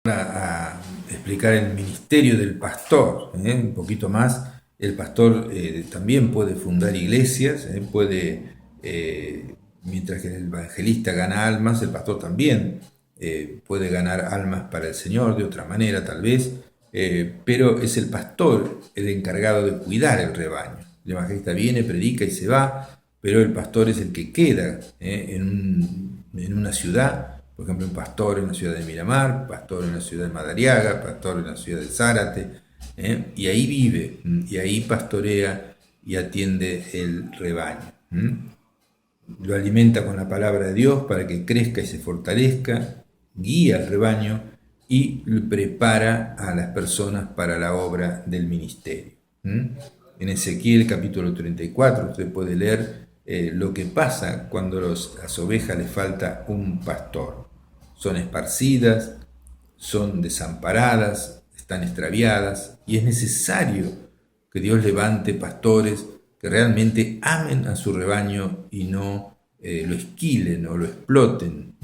a explicar el ministerio del pastor, un poquito más. El pastor también puede fundar iglesias, mientras que el evangelista gana almas, el pastor también puede ganar almas para el Señor de otra manera tal vez, pero es el pastor el encargado de cuidar el rebaño. El evangelista viene, predica y se va, pero el pastor es el que queda en una ciudad. Por ejemplo, un pastor en la ciudad de Miramar, pastor en la ciudad de Madariaga, pastor en la ciudad de Zárate, y ahí vive, y ahí pastorea y atiende el rebaño. Lo alimenta con la palabra de Dios para que crezca y se fortalezca, guía al rebaño y prepara a las personas para la obra del ministerio. En Ezequiel capítulo 34 usted puede leer lo que pasa cuando a las ovejas les falta un pastor. Son esparcidas, son desamparadas, están extraviadas y es necesario que Dios levante pastores que realmente amen a su rebaño y no lo esquilen o lo exploten,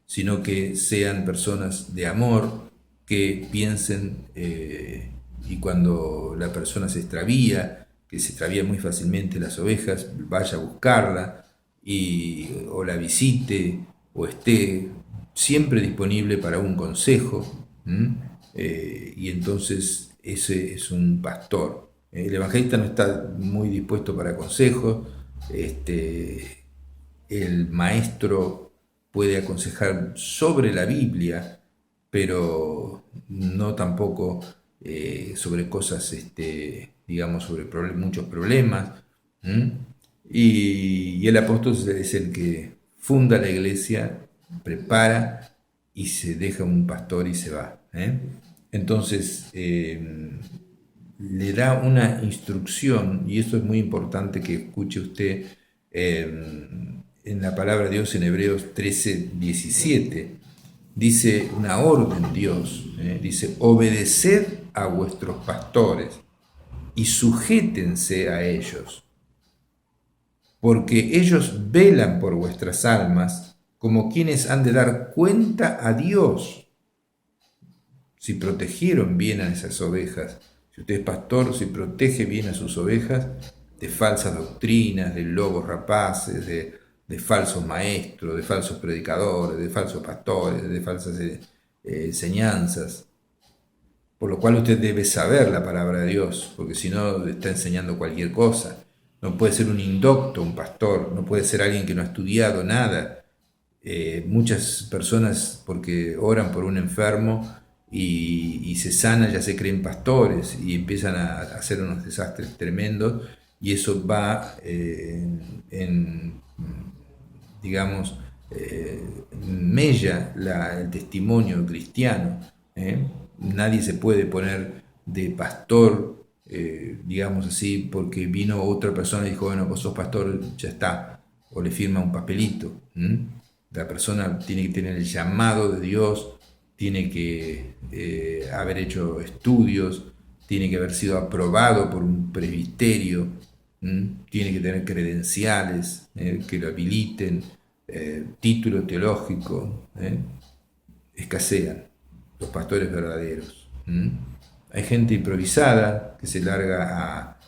sino que sean personas de amor, que piensen y cuando la persona se extravía, que se extravía muy fácilmente las ovejas, vaya a buscarla o la visite o esté siempre disponible para un consejo, y entonces ese es un pastor. El evangelista no está muy dispuesto para consejos. El maestro puede aconsejar sobre la Biblia, pero no tampoco sobre cosas, digamos, sobre muchos problemas. Y el apóstol es el que funda la iglesia, prepara y se deja un pastor y se va. Entonces, le da una instrucción, y esto es muy importante que escuche usted en la palabra de Dios en Hebreos 13:17. Dice una orden Dios, dice: obedeced a vuestros pastores y sujétense a ellos, porque ellos velan por vuestras almas como quienes han de dar cuenta a Dios. Si protegieron bien a esas ovejas, si usted es pastor, si protege bien a sus ovejas de falsas doctrinas, de lobos rapaces, de falsos maestros, de falsos predicadores, de falsos pastores, de falsas enseñanzas, por lo cual usted debe saber la palabra de Dios, porque si no está enseñando cualquier cosa. No puede ser un indocto, un pastor, no puede ser alguien que no ha estudiado nada. Muchas personas, porque oran por un enfermo y se sana, ya se creen pastores y empiezan a hacer unos desastres tremendos, y eso va digamos, mella el testimonio cristiano. Nadie se puede poner de pastor, digamos así, porque vino otra persona y dijo: bueno, vos sos pastor, ya está, o le firma un papelito. La persona tiene que tener el llamado de Dios, tiene que haber hecho estudios, tiene que haber sido aprobado por un presbiterio, tiene que tener credenciales que lo habiliten, título teológico. Escasean los pastores verdaderos. Hay gente improvisada que se larga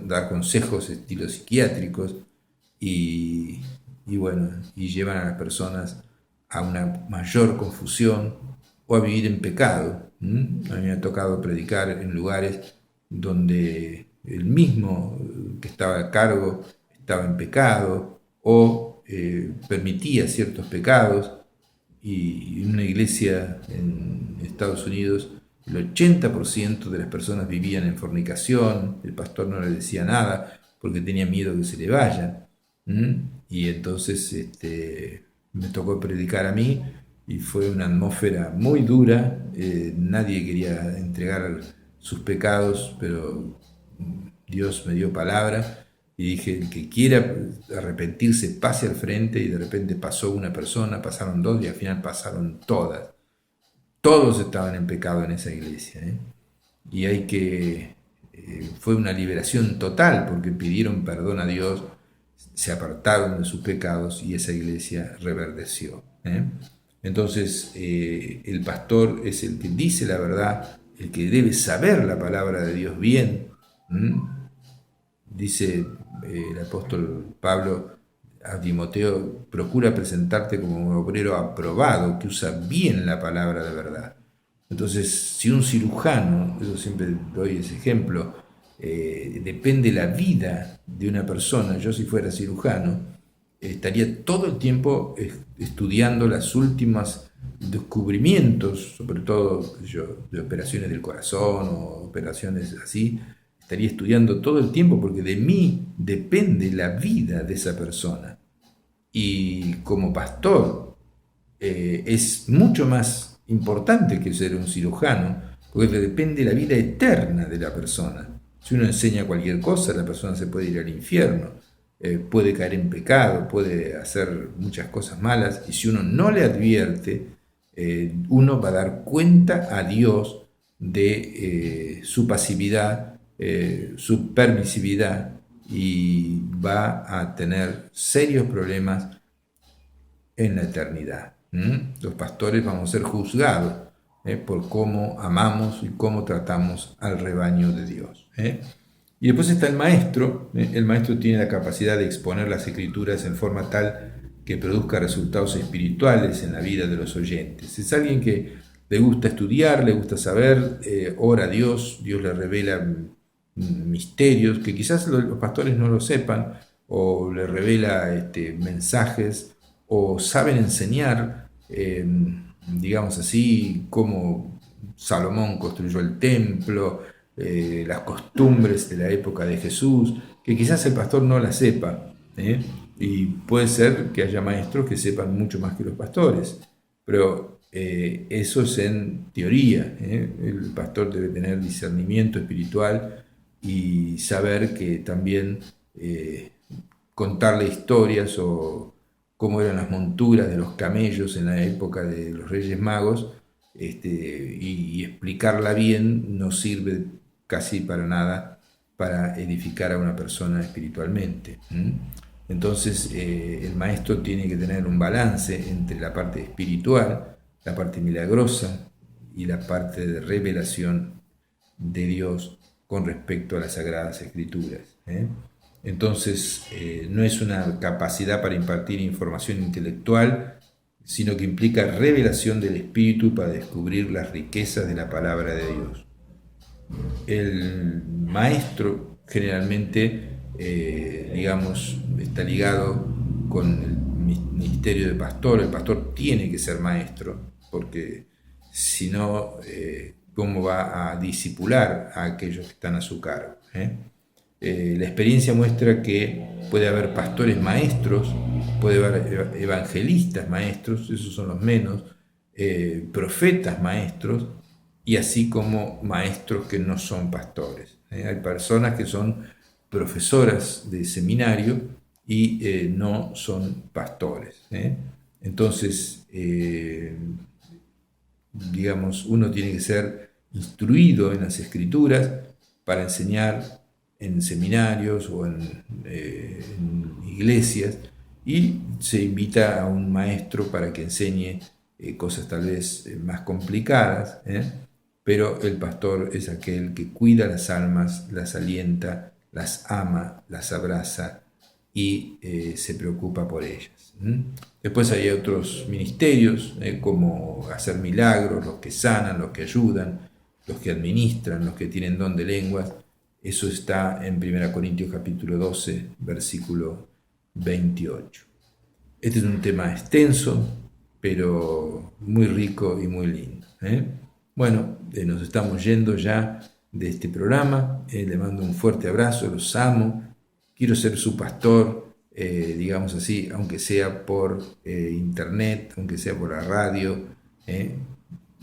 dar consejos estilo psiquiátricos y bueno, y llevan a las personas a una mayor confusión o a vivir en pecado. A mí me ha tocado predicar en lugares donde el mismo que estaba a cargo estaba en pecado o permitía ciertos pecados, y en una iglesia en Estados Unidos el 80% de las personas vivían en fornicación, el pastor no le decía nada porque tenía miedo que se le vayan. Y entonces me tocó predicar a mí y fue una atmósfera muy dura. Nadie quería entregar sus pecados, pero Dios me dio palabra y dije: el que quiera arrepentirse pase al frente. Y de repente pasó una persona, pasaron dos y al final pasaron todas. Todos estaban en pecado en esa iglesia. Y fue una liberación total porque pidieron perdón a Dios, se apartaron de sus pecados y esa iglesia reverdeció. Entonces, el pastor es el que dice la verdad, el que debe saber la palabra de Dios bien. Dice el apóstol Pablo a Timoteo: procura presentarte como un obrero aprobado, que usa bien la palabra de verdad. Entonces, si un cirujano, yo siempre doy ese ejemplo, depende la vida de una persona, yo si fuera cirujano, estaría todo el tiempo estudiando los últimos descubrimientos, sobre todo de operaciones del corazón o operaciones así. Estaría estudiando todo el tiempo porque de mí depende la vida de esa persona. Y como pastor es mucho más importante que ser un cirujano, porque depende la vida eterna de la persona. Si uno enseña cualquier cosa, la persona se puede ir al infierno, puede caer en pecado, puede hacer muchas cosas malas, y si uno no le advierte, uno va a dar cuenta a Dios de su pasividad, su permisividad, y va a tener serios problemas en la eternidad. Los pastores vamos a ser juzgados por cómo amamos y cómo tratamos al rebaño de Dios. Y después está el maestro. El maestro tiene la capacidad de exponer las escrituras en forma tal que produzca resultados espirituales en la vida de los oyentes. Es alguien que le gusta estudiar, le gusta saber, ora a Dios, Dios le revela misterios que quizás los pastores no lo sepan, o le revela mensajes, o saben enseñar, digamos así, cómo Salomón construyó el templo, las costumbres de la época de Jesús, que quizás el pastor no las sepa, y puede ser que haya maestros que sepan mucho más que los pastores, pero eso es en teoría. El pastor debe tener discernimiento espiritual y saber que también contarle historias o cómo eran las monturas de los camellos en la época de los Reyes Magos, y explicarla bien no sirve casi para nada para edificar a una persona espiritualmente. Entonces, el maestro tiene que tener un balance entre la parte espiritual, la parte milagrosa y la parte de revelación de Dios con respecto a las Sagradas Escrituras. Entonces, no es una capacidad para impartir información intelectual, sino que implica revelación del Espíritu para descubrir las riquezas de la palabra de Dios. El maestro generalmente, digamos, está ligado con el ministerio de pastor. El pastor tiene que ser maestro, porque si no, ¿cómo va a discipular a aquellos que están a su cargo? La experiencia muestra que puede haber pastores maestros, puede haber evangelistas maestros, esos son los menos, profetas maestros, y así como maestros que no son pastores. Hay personas que son profesoras de seminario y no son pastores. Entonces, digamos, uno tiene que ser instruido en las Escrituras para enseñar en seminarios o en iglesias, y se invita a un maestro para que enseñe cosas tal vez más complicadas, pero el pastor es aquel que cuida las almas, las alienta, las ama, las abraza y se preocupa por ellas. Después hay otros ministerios, como hacer milagros, los que sanan, los que ayudan, los que administran, los que tienen don de lenguas. Eso está en 1 Corintios capítulo 12, versículo 28. Este es un tema extenso, pero muy rico y muy lindo. Bueno, nos estamos yendo ya de este programa. Le mando un fuerte abrazo, los amo. Quiero ser su pastor, digamos así, aunque sea por internet, aunque sea por la radio.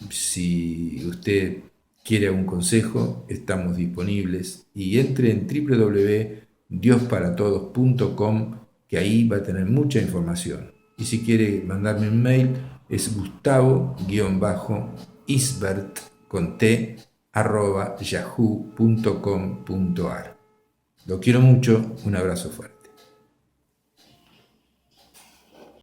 Si usted quiere algún consejo, estamos disponibles, y entre en www.diosparatodos.com, que ahí va a tener mucha información. Y si quiere mandarme un mail, es gustavo-isbert@yahoo.com.ar. Lo quiero mucho, un abrazo fuerte.